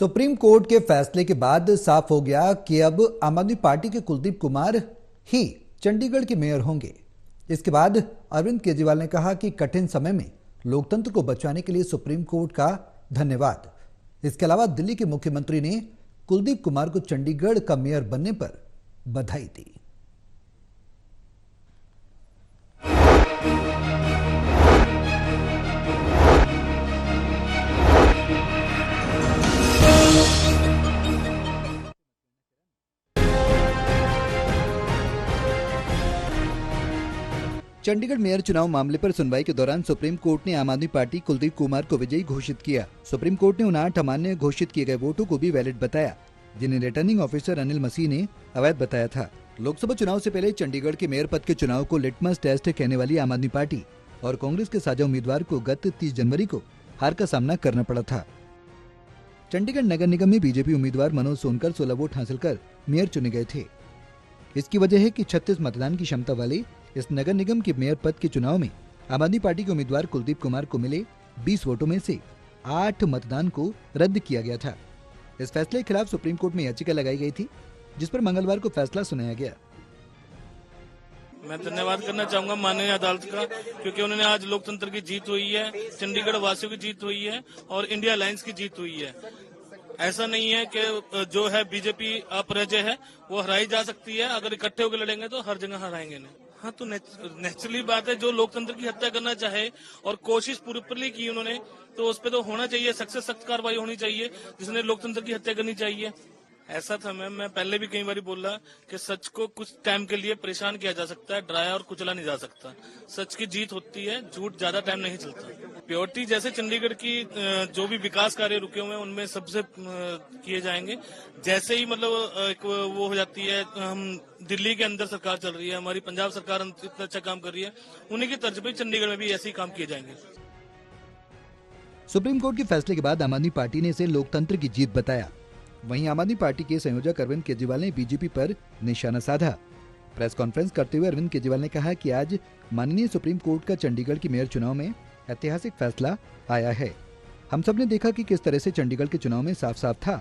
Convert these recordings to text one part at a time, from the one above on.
Supreme court के फैसले के बाद साफ हो गया कि अब आम आदमी पार्टी के कुलदीप कुमार ही चंडीगढ़ के मेयर होंगे। इसके बाद अरविंद केजरीवाल ने कहा कि कठिन समय में लोकतंत्र को बचाने के लिए सुप्रीम कोर्ट का धन्यवाद। इसके अलावा दिल्ली के मुख्यमंत्री ने कुलदीप कुमार को चंडीगढ़ का मेयर बनने पर बधाई दी। चंडीगढ़ मेयर चुनाव मामले पर सुनवाई के दौरान सुप्रीम कोर्ट ने आम आदमी पार्टी कुलदीप कुमार को विजयी घोषित किया। सुप्रीम कोर्ट ने उन 8 अमान्य घोषित किए गए वोटों को भी वैलिड बताया, जिन्हें रिटर्निंग ऑफिसर अनिल मसीह ने अवैध बताया था। लोकसभा चुनाव से पहले चंडीगढ़ के मेयर पद के चुनाव को लिटमस टेस्ट कहने वाली आम आदमी पार्टी और कांग्रेस के साझा उम्मीदवार को गत 30 जनवरी को हार का सामना करना पड़ा था। चंडीगढ़ नगर निगम में बीजेपी उम्मीदवार मनोज सोनकर 16 वोट हासिल कर मेयर चुने गए थे। इसकी वजह है कि 36 मतदान की क्षमता वाले इस नगर निगम के मेयर पद के चुनाव में आम आदमी पार्टी के उम्मीदवार कुलदीप कुमार को मिले 20 वोटों में से 8 मतदान को रद्द किया गया था। इस फैसले के खिलाफ सुप्रीम कोर्ट में याचिका लगाई गई थी, जिस पर मंगलवार को फैसला सुनाया गया। मैं धन्यवाद करना चाहूंगा माननीय अदालत का, क्योंकि उन्होंने आज लोकतंत्र की जीत हुई है, चंडीगढ़ वासियों की जीत हुई है और इंडिया अलायंस की जीत हुई है। ऐसा नहीं है कि जो है बीजेपी अपराजय है वो हराई जा सकती है। अगर इकट्ठे होकर लड़ेंगे तो हर जगह हराएंगे नहीं। हाँ, तो नेचुरली बात है, जो लोकतंत्र की हत्या करना चाहे और कोशिश पूरी की उन्होंने, तो उस पर तो होना चाहिए सख्त कार्रवाई होनी चाहिए। जिसने लोकतंत्र की हत्या करनी चाहिए। ऐसा था मैं पहले भी कई बार बोला कि सच को कुछ टाइम के लिए परेशान किया जा सकता है, डराया और कुचला नहीं जा सकता। सच की जीत होती है, झूठ ज्यादा टाइम नहीं चलता। प्योरिटी जैसे चंडीगढ़ की जो भी विकास कार्य रुके हुए हैं उनमें सबसे किए जाएंगे। जैसे ही मतलब एक वो हो जाती है, हम दिल्ली के अंदर सरकार चल रही है, हमारी पंजाब सरकार इतना अच्छा काम कर रही है, उन्हीं की तर्ज पे चंडीगढ़ में भी ऐसे ही काम किए जाएंगे। सुप्रीम कोर्ट के फैसले के बाद आम आदमी पार्टी ने इसे लोकतंत्र की जीत बताया। वहीं आम आदमी पार्टी के संयोजक अरविंद केजरीवाल ने बीजेपी पर निशाना साधा। प्रेस कॉन्फ्रेंस करते हुए अरविंद केजरीवाल ने कहा कि आज माननीय सुप्रीम कोर्ट का चंडीगढ़ के मेयर चुनाव में ऐतिहासिक फैसला आया है। हम सब ने देखा कि किस तरह से चंडीगढ़ के चुनाव में साफ साफ था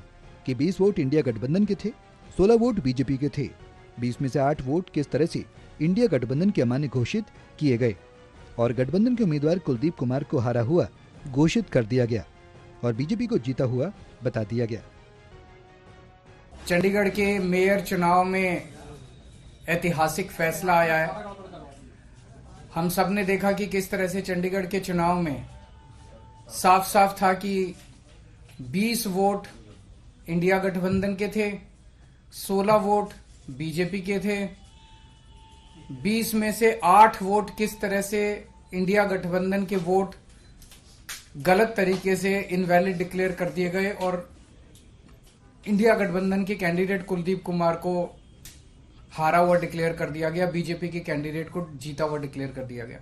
कि 20 वोट इंडिया गठबंधन के थे, 16 वोट बीजेपी के थे। 20 में से 8 वोट किस तरह से इंडिया गठबंधन के अमान्य घोषित किए गए और गठबंधन के उम्मीदवार कुलदीप कुमार को हारा हुआ घोषित कर दिया गया और बीजेपी को जीता हुआ बता दिया गया। चंडीगढ़ के मेयर चुनाव में ऐतिहासिक फैसला आया है। हम सब ने देखा कि किस तरह से चंडीगढ़ के चुनाव में साफ साफ था कि 20 वोट इंडिया गठबंधन के थे, 16 वोट बीजेपी के थे। 20 में से 8 वोट किस तरह से इंडिया गठबंधन के वोट गलत तरीके से इनवैलिड डिक्लेयर कर दिए गए और इंडिया गठबंधन के कैंडिडेट कुलदीप कुमार को हारा हुआ डिक्लेयर कर दिया गया, बीजेपी के कैंडिडेट को जीता हुआ डिक्लेयर कर दिया गया।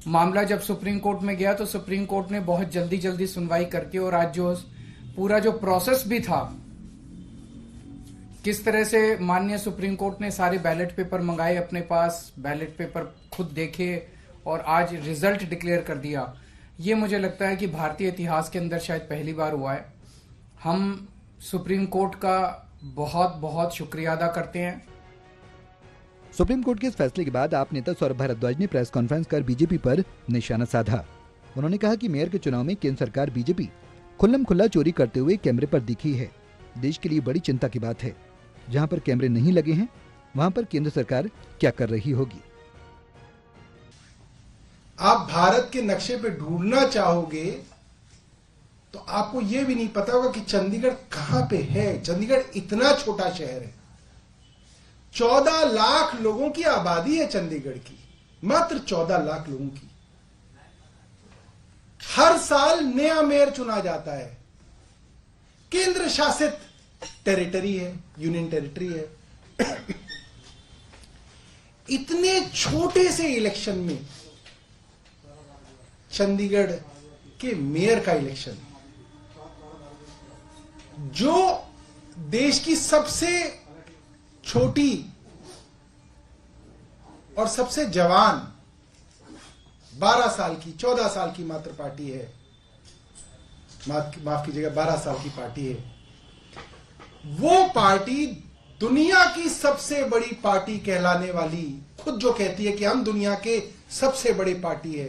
मामला जब सुप्रीम कोर्ट में गया तो सुप्रीम कोर्ट ने बहुत जल्दी सुनवाई करके और आज जो पूरा जो प्रोसेस भी था, किस तरह से माननीय सुप्रीम कोर्ट ने सारे बैलेट पेपर मंगाए अपने पास, बैलेट पेपर खुद देखे और आज रिजल्ट डिक्लेयर कर दिया। ये मुझे लगता है कि भारतीय इतिहास के अंदर शायद पहली बार हुआ है। हम सुप्रीम कोर्ट का बहुत शुक्रिया अदा करते हैं। सुप्रीम कोर्ट के इस फैसले के बाद आप नेता सौरभ भारद्वाज ने प्रेस कॉन्फ्रेंस कर बीजेपी पर निशाना साधा। उन्होंने कहा कि मेयर के चुनाव में केंद्र सरकार बीजेपी खुल्लम खुल्ला चोरी करते हुए कैमरे पर दिखी है। देश के लिए बड़ी चिंता की बात है। जहां पर कैमरे नहीं लगे हैं वहां पर केंद्र सरकार क्या कर रही होगी। आप भारत के नक्शे पे ढूंढना चाहोगे तो आपको यह भी नहीं पता होगा कि चंडीगढ़ कहां पे है। चंडीगढ़ इतना छोटा शहर है, 14 लाख लोगों की आबादी है चंडीगढ़ की, मात्र 14 लाख लोगों की। हर साल नया मेयर चुना जाता है। केंद्र शासित टेरिटरी है, यूनियन टेरिटरी है। इतने छोटे से इलेक्शन में चंडीगढ़ के मेयर का इलेक्शन, जो देश की सबसे छोटी और सबसे जवान 12 साल की 14 साल की मात्र पार्टी है, माफ कीजिएगा 12 साल की पार्टी है। वो पार्टी दुनिया की सबसे बड़ी पार्टी कहलाने वाली, खुद जो कहती है कि हम दुनिया के सबसे बड़ी पार्टी है,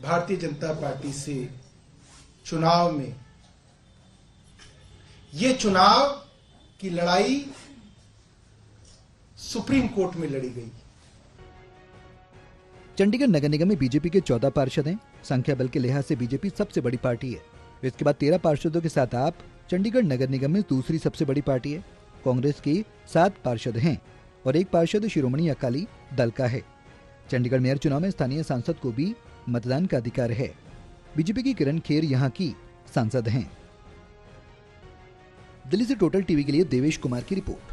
भारतीय जनता पार्टी से चुनाव में, ये चुनाव की लड़ाई सुप्रीम कोर्ट में लड़ी गई। चंडीगढ़ नगर निगम में बीजेपी के 14 पार्षद हैं। संख्या बल के लिहाज से बीजेपी सबसे बड़ी पार्टी है। इसके बाद 13 पार्षदों के साथ आप चंडीगढ़ नगर निगम में दूसरी सबसे बड़ी पार्टी है। कांग्रेस की 7 पार्षद हैं और 1 पार्षद शिरोमणि अकाली दल का है। चंडीगढ़ मेयर चुनाव में स्थानीय सांसद को भी मतदान का अधिकार है। बीजेपी की किरण खेर यहां की सांसद हैं। दिल्ली से टोटल टीवी के लिए देवेश कुमार की रिपोर्ट।